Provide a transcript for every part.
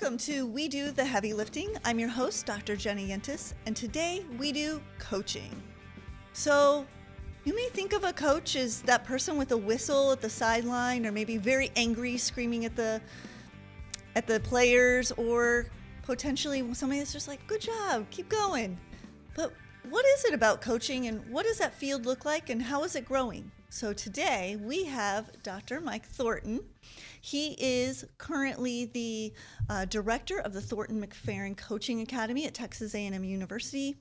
Welcome to We Do the Heavy Lifting. I'm your host, Dr. Jenny Yentis, and today we do coaching. So you may think of a coach as that person with a whistle at the sideline, or maybe very angry, screaming at the players, or potentially somebody that's just like, good job, keep going. But what is it about coaching, and what does that field look like, and how is it growing? So today we have Dr. Mike Thornton. He is currently the director of the Thornton-McFerrin Coaching Academy at Texas A&M University,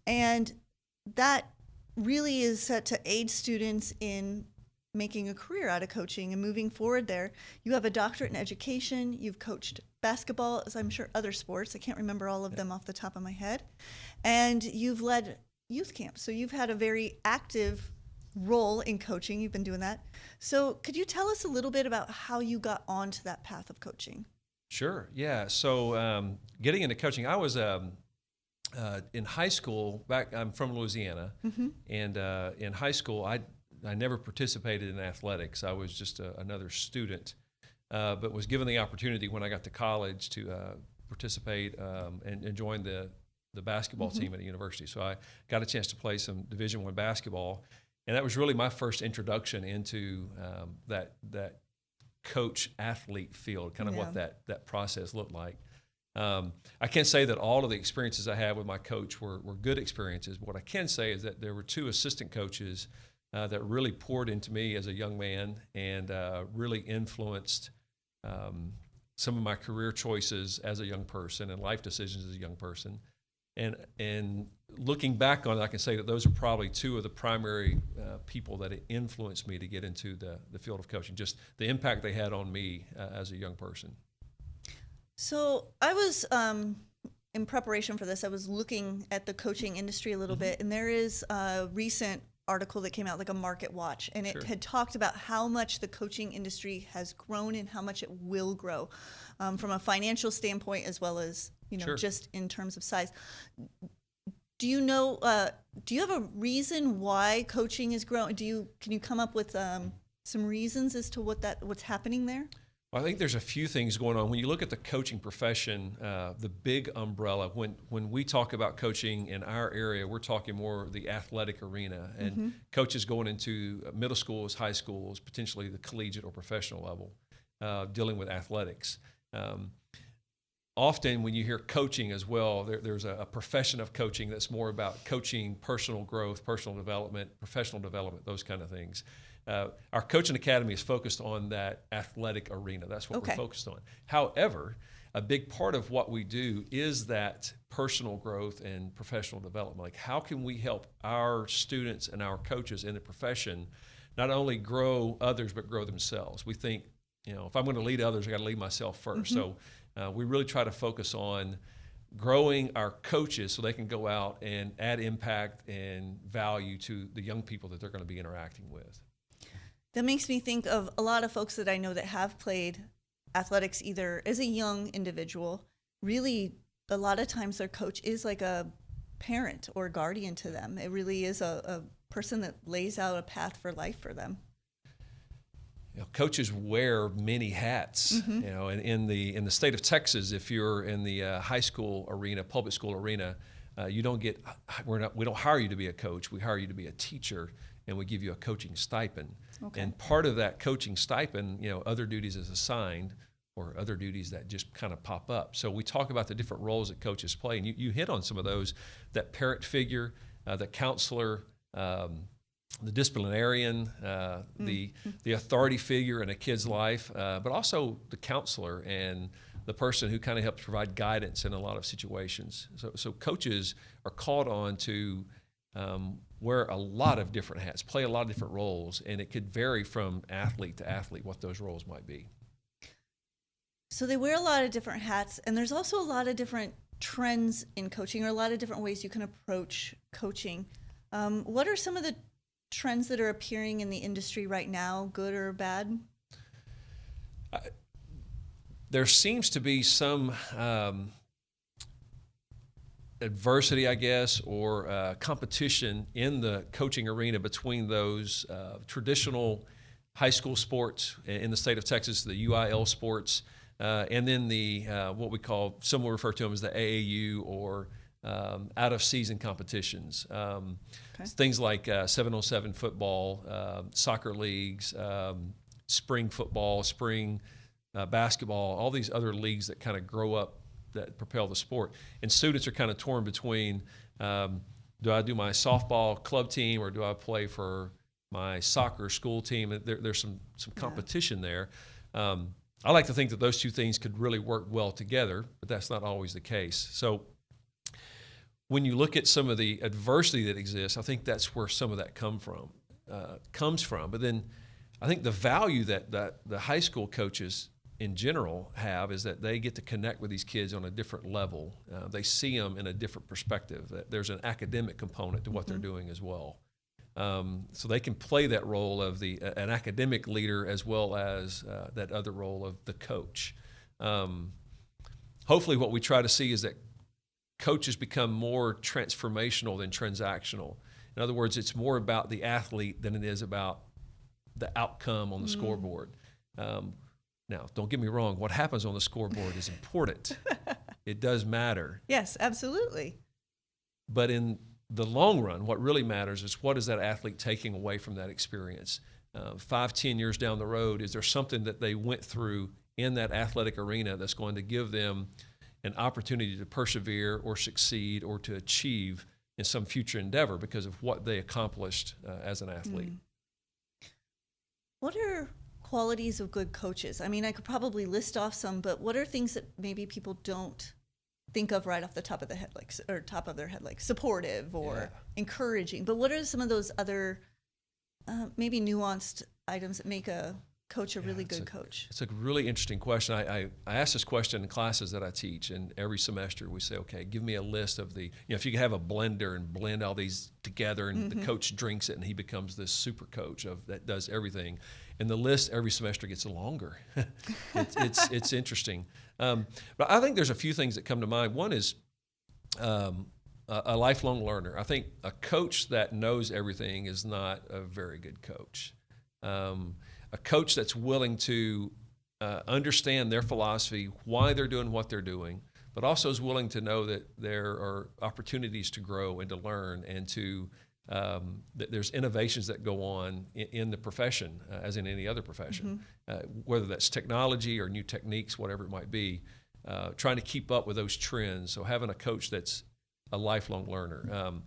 and that really is set to aid students in making a career out of coaching and moving forward there. You have a doctorate in education. You've coached basketball, as I'm sure other sports. I can't remember all of them off the top of my head. And you've led youth camps. So you've had a very active role in coaching. You've been doing that. So could you tell us a little bit about how you got onto that path of coaching? Sure. Yeah. So getting into coaching, I was in high school. I'm from Louisiana, and in high school, I never participated in athletics. I was just another student, but was given the opportunity when I got to college to participate and join the basketball team at the university. So I got a chance to play some Division I basketball. And that was really my first introduction into that coach-athlete field, kind of what that process looked like. I can't say that all of the experiences I had with my coach were good experiences, but what I can say is that there were two assistant coaches that really poured into me as a young man and really influenced some of my career choices as a young person and life decisions as a young person. And looking back on it, I can say that those are probably two of the primary people that influenced me to get into the field of coaching, just the impact they had on me as a young person. So I was, in preparation for this, I was looking at the coaching industry a little bit, and there is a recent article that came out, like a Market Watch, and it had talked about how much the coaching industry has grown and how much it will grow from a financial standpoint as well as just in terms of size. Do you know? Do you have a reason why coaching is growing? Can you come up with some reasons as to what's happening there? Well, I think there's a few things going on. When you look at the coaching profession, the big umbrella, when we talk about coaching in our area, we're talking more the athletic arena, and coaches going into middle schools, high schools, potentially the collegiate or professional level, dealing with athletics. Often when you hear coaching as well, there's a profession of coaching that's more about coaching personal growth, personal development, professional development, those kind of things. Our coaching academy is focused on that athletic arena. That's what we're focused on. However, a big part of what we do is that personal growth and professional development. Like, how can we help our students and our coaches in the profession not only grow others, but grow themselves? We think, if I'm going to lead others, I got to lead myself first. So we really try to focus on growing our coaches so they can go out and add impact and value to the young people that they're going to be interacting with. That makes me think of a lot of folks that I know that have played athletics either as a young individual. Really, a lot of times their coach is like a parent or guardian to them. It really is a person that lays out a path for life for them. Coaches wear many hats. And in the state of Texas, if you're in the high school arena, public school arena, we don't hire you to be a coach. We hire you to be a teacher, and we give you a coaching stipend. And part of that coaching stipend, other duties is assigned, or other duties that just kind of pop up. So we talk about the different roles that coaches play, and you hit on some of those: that parent figure, the counselor, the disciplinarian, the authority figure in a kid's life, but also the counselor and the person who kind of helps provide guidance in a lot of situations. So coaches are called on to wear a lot of different hats, play a lot of different roles, and it could vary from athlete to athlete what those roles might be. So they wear a lot of different hats, and there's also a lot of different trends in coaching, or a lot of different ways you can approach coaching. What are some of the trends that are appearing in the industry right now, good or bad? There seems to be some adversity, I guess, or competition in the coaching arena between those traditional high school sports in the state of Texas, the UIL sports, and then the what we call, some will refer to them as the AAU or out of season competitions. Things like 7-on-7 football, soccer leagues, spring football, spring basketball, all these other leagues that kind of grow up that propel the sport. And students are kind of torn between, do I do my softball club team or do I play for my soccer school team? There's some competition there. I like to think that those two things could really work well together, but that's not always the case. So when you look at some of the adversity that exists, I think that's where some of that comes from. But then I think the value that the high school coaches in general have is that they get to connect with these kids on a different level. They see them in a different perspective. That there's an academic component to what they're doing as well. So they can play that role of an academic leader as well as that other role of the coach. Hopefully what we try to see is that coaches become more transformational than transactional. In other words, it's more about the athlete than it is about the outcome on the scoreboard. Now, don't get me wrong, what happens on the scoreboard is important. It does matter. Yes, absolutely. But in the long run, what really matters is what is that athlete taking away from that experience? 5-10 years down the road, is there something that they went through in that athletic arena that's going to give them an opportunity to persevere or succeed or to achieve in some future endeavor because of what they accomplished as an athlete? What are qualities of good coaches? I mean, I could probably list off some, but what are things that maybe people don't think of right off the top of the head, top of their head, like supportive or encouraging? But what are some of those other maybe nuanced items that make a coach a really good coach? It's a really interesting question. I ask this question in classes that I teach, and every semester we say, okay, give me a list of if you could have a blender and blend all these together and the coach drinks it and he becomes this super coach that does everything. And the list every semester gets longer. It's interesting. But I think there's a few things that come to mind. One is a lifelong learner. I think a coach that knows everything is not a very good coach. A coach that's willing to understand their philosophy, why they're doing what they're doing, but also is willing to know that there are opportunities to grow and to learn and to that there's innovations that go on in the profession, as in any other profession, whether that's technology or new techniques, whatever it might be, trying to keep up with those trends. So having a coach that's a lifelong learner.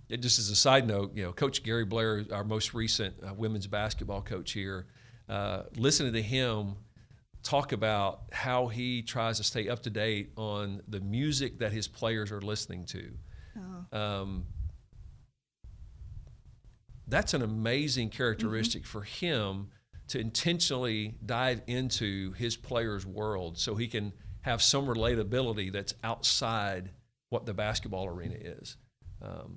Just as a side note, Coach Gary Blair, our most recent women's basketball coach here, listening to him talk about how he tries to stay up to date on the music that his players are listening to. That's an amazing characteristic for him to intentionally dive into his players' world so he can have some relatability that's outside what the basketball arena is.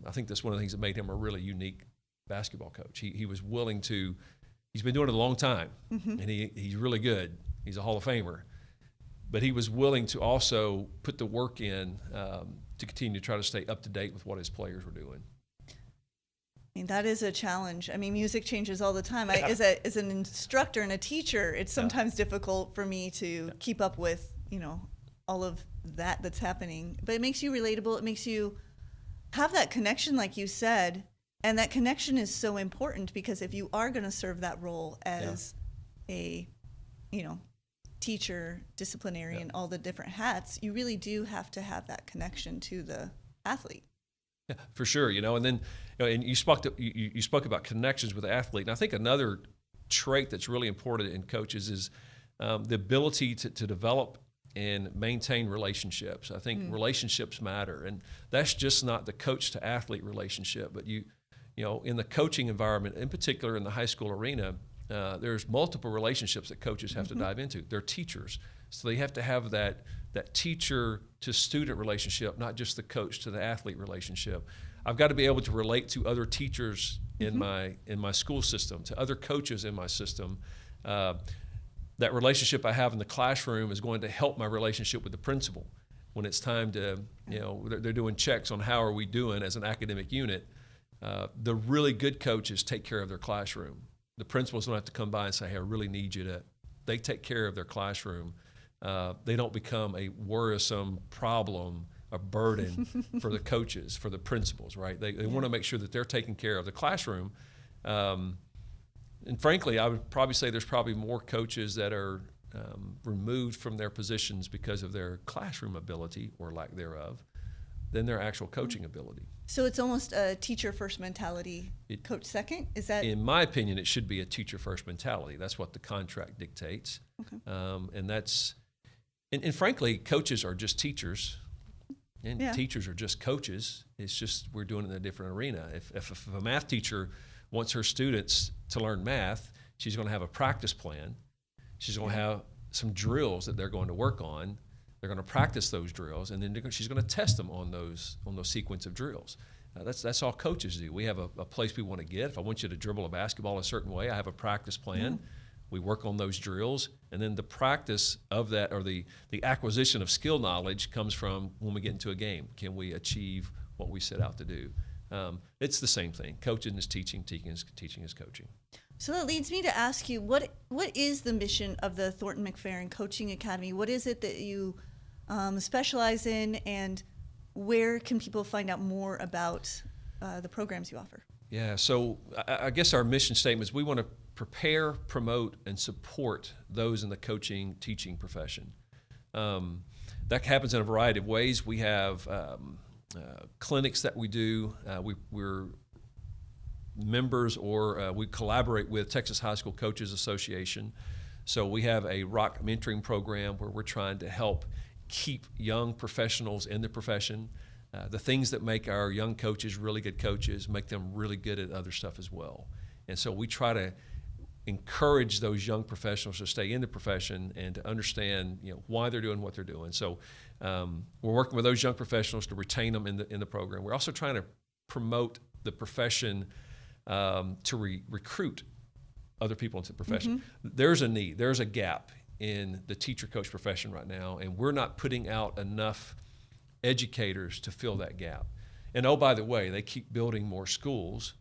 I think that's one of the things that made him a really unique basketball coach. He was willing to, he's been doing it a long time, and he's really good. He's a Hall of Famer. But he was willing to also put the work in to continue to try to stay up to date with what his players were doing. I mean, that is a challenge. I mean, music changes all the time. As an instructor and a teacher, it's sometimes difficult for me to keep up with, all of that's happening. But it makes you relatable. It makes you have that connection, like you said. And that connection is so important because if you are going to serve that role as a, teacher, disciplinarian, all the different hats, you really do have to have that connection to the athlete. Yeah, for sure. And then, and you spoke about connections with the athlete. And I think another trait that's really important in coaches is the ability to develop and maintain relationships. I think relationships matter, and that's just not the coach to athlete relationship, but in the coaching environment, in particular in the high school arena, there's multiple relationships that coaches have to dive into. They're teachers, so they have to have that teacher to student relationship, not just the coach to the athlete relationship. I've got to be able to relate to other teachers in my school system, to other coaches in my system. That relationship I have in the classroom is going to help my relationship with the principal when it's time to, they're doing checks on how are we doing as an academic unit. The really good coaches take care of their classroom. The principals don't have to come by and say, hey, I really need you to they take care of their classroom, they don't become a worrisome problem, a burden for the coaches, for the principals, right? They want to make sure that they're taking care of the classroom. And frankly, I would probably say there's probably more coaches that are removed from their positions because of their classroom ability or lack thereof than their actual coaching ability. So it's almost a teacher first mentality, coach second? Is that? In my opinion, it should be a teacher first mentality. That's what the contract dictates. Okay. And frankly, coaches are just teachers. And teachers are just coaches. It's just we're doing it in a different arena. If a math teacher wants her students to learn math, she's going to have a practice plan. She's going to have some drills that they're going to work on. They're going to practice those drills, and then she's going to test them on those sequence of drills. That's all coaches do. We have a place we want to get. If I want you to dribble a basketball a certain way, I have a practice plan. We work on those drills, and then the practice of that, or the acquisition of skill knowledge, comes from when we get into a game. Can we achieve what we set out to do? It's the same thing. Coaching is teaching, teaching is coaching. So that leads me to ask you, what is the mission of the Thornton-McFerrin Coaching Academy? What is it that you specialize in, and where can people find out more about the programs you offer? Yeah, so I guess our mission statement is we want to prepare, promote, and support those in the coaching, teaching profession. That happens in a variety of ways. We have clinics that we do. We're members, or we collaborate with Texas High School Coaches Association. So we have a rock mentoring program where we're trying to help keep young professionals in the profession. The things that make our young coaches really good coaches make them really good at other stuff as well. And so we try to encourage those young professionals to stay in the profession and to understand, why they're doing what they're doing. So we're working with those young professionals to retain them in the program. We're also trying to promote the profession to recruit other people into the profession. There's a need, there's a gap in the teacher coach profession right now, and we're not putting out enough educators to fill that gap. And oh, by the way, they keep building more schools,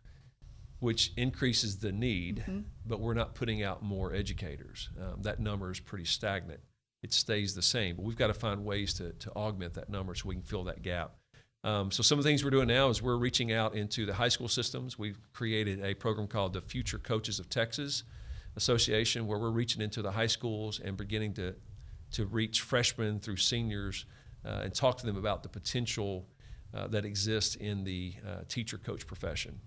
which increases the need, but we're not putting out more educators. That number is pretty stagnant. It stays the same, but we've got to find ways to augment that number so we can fill that gap. So some of the things we're doing now is we're reaching out into the high school systems. We've created a program called the Future Coaches of Texas Association, where we're reaching into the high schools and beginning to reach freshmen through seniors and talk to them about the potential that exists in the teacher coach profession.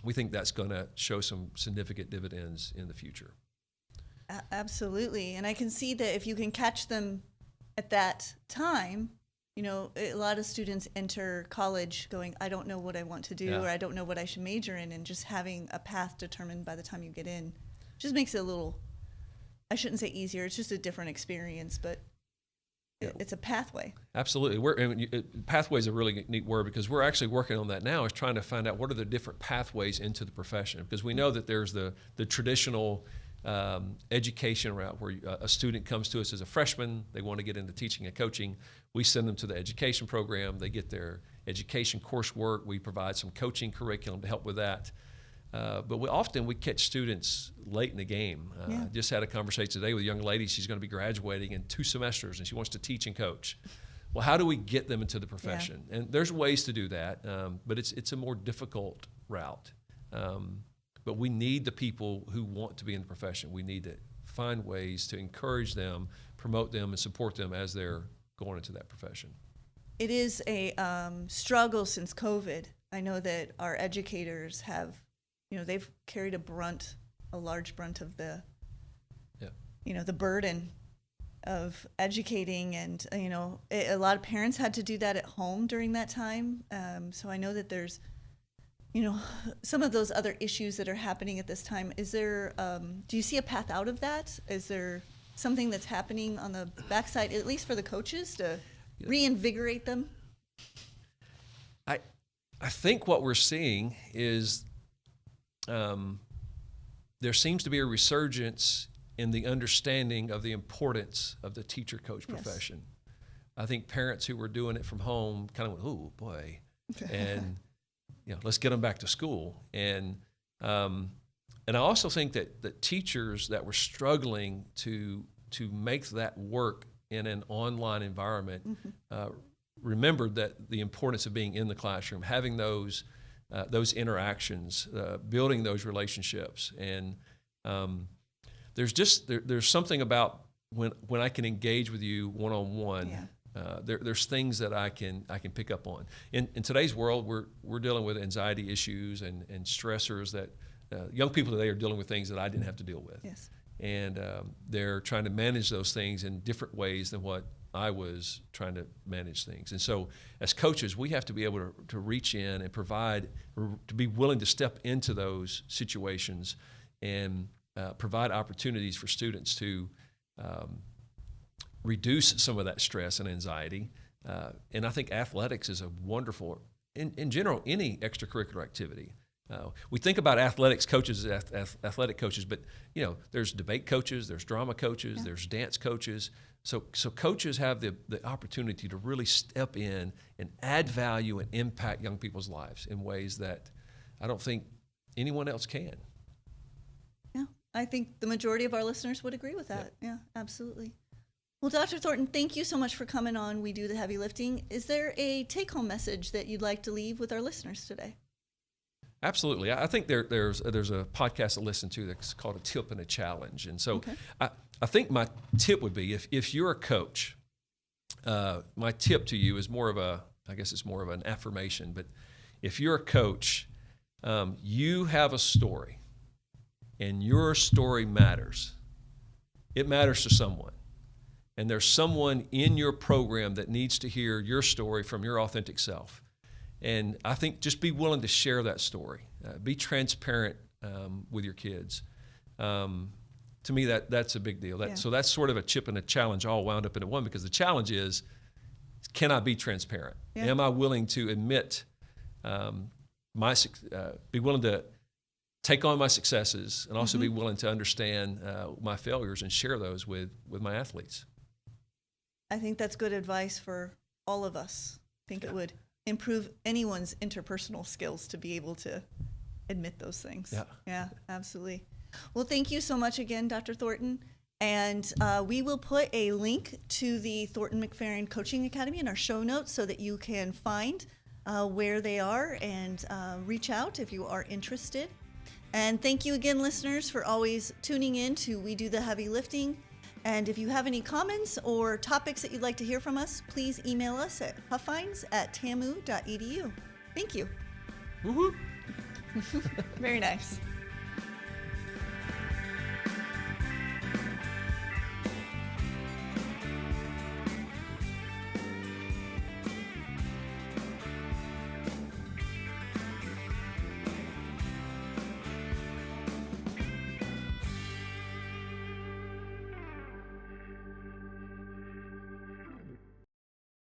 We think that's going to show some significant dividends in the future. Absolutely. And I can see that if you can catch them at that time, a lot of students enter college going, I don't know what I want to do, or I don't know what I should major in, and just having a path determined by the time you get in just makes it a little, I shouldn't say easier, it's just a different experience, but it's a pathway. Absolutely. Pathway is a really neat word, because we're actually working on that now, is trying to find out what are the different pathways into the profession, because we know that there's the traditional education route where a student comes to us as a freshman, they want to get into teaching and coaching. We send them to the education program, they get their education coursework, we provide some coaching curriculum to help with that. But we catch students late in the game. Just had a conversation today with a young lady. She's going to be graduating in 2 semesters, and she wants to teach and coach. Well, how do we get them into the profession? And there's ways to do that, but it's a more difficult route. But we need the people who want to be in the profession. We need to find ways to encourage them, promote them, and support them as they're going into that profession. It is a struggle since COVID. I know that our educators have, they've carried a large brunt of the, the burden of educating, and a lot of parents had to do that at home during that time. So I know that there's, some of those other issues that are happening at this time. Is there, do you see a path out of that? Is there something that's happening on the backside, at least for the coaches, to reinvigorate them? I think what we're seeing is there seems to be a resurgence in the understanding of the importance of the teacher coach profession. I think parents who were doing it from home kind of went, oh boy, and let's get them back to school. And I also think that teachers that were struggling to make that work in an online environment remembered that the importance of being in the classroom, having those interactions, building those relationships, and there's something about when I can engage with you one-on-one. Yeah. There's things that I can pick up on. In today's world, we're dealing with anxiety issues and stressors that young people today are dealing with things that I didn't have to deal with. Yes. And they're trying to manage those things in different ways than what I was trying to manage things. And so as coaches, we have to be able to reach in and provide, to be willing to step into those situations and provide opportunities for students to reduce some of that stress and anxiety. And I think athletics is a wonderful, in general, any extracurricular activity. We think about athletics coaches as athletic coaches, but there's debate coaches, there's drama coaches, there's dance coaches. So coaches have the opportunity to really step in and add value and impact young people's lives in ways that I don't think anyone else can. Yeah, I think the majority of our listeners would agree with that. Yeah, absolutely. Well, Dr. Thornton, thank you so much for coming on We Do the Heavy Lifting. Is there a take-home message that you'd like to leave with our listeners today? Absolutely. I think there's a podcast I listen to that's called A Tip and a Challenge. And so I think my tip would be if you're a coach, my tip to you is I guess it's more of an affirmation, but if you're a coach, you have a story and your story matters. It matters to someone. And there's someone in your program that needs to hear your story from your authentic self. And I think just be willing to share that story. Be transparent with your kids. To me, that's a big deal. So that's sort of a chip and a challenge all wound up into one, because the challenge is, can I be transparent? Yeah. Am I willing to admit be willing to take on my successes and also be willing to understand my failures and share those with my athletes? I think that's good advice for all of us. I think it would improve anyone's interpersonal skills to be able to admit those things. Yeah, absolutely. Well, thank you so much again, Dr. Thornton. And we will put a link to the Thornton-McFerrin Coaching Academy in our show notes so that you can find where they are and reach out if you are interested. And thank you again, listeners, for always tuning in to We Do the Heavy Lifting. And if you have any comments or topics that you'd like to hear from us, please email us at huffines@tamu.edu. Thank you. Woo-hoo. Very nice.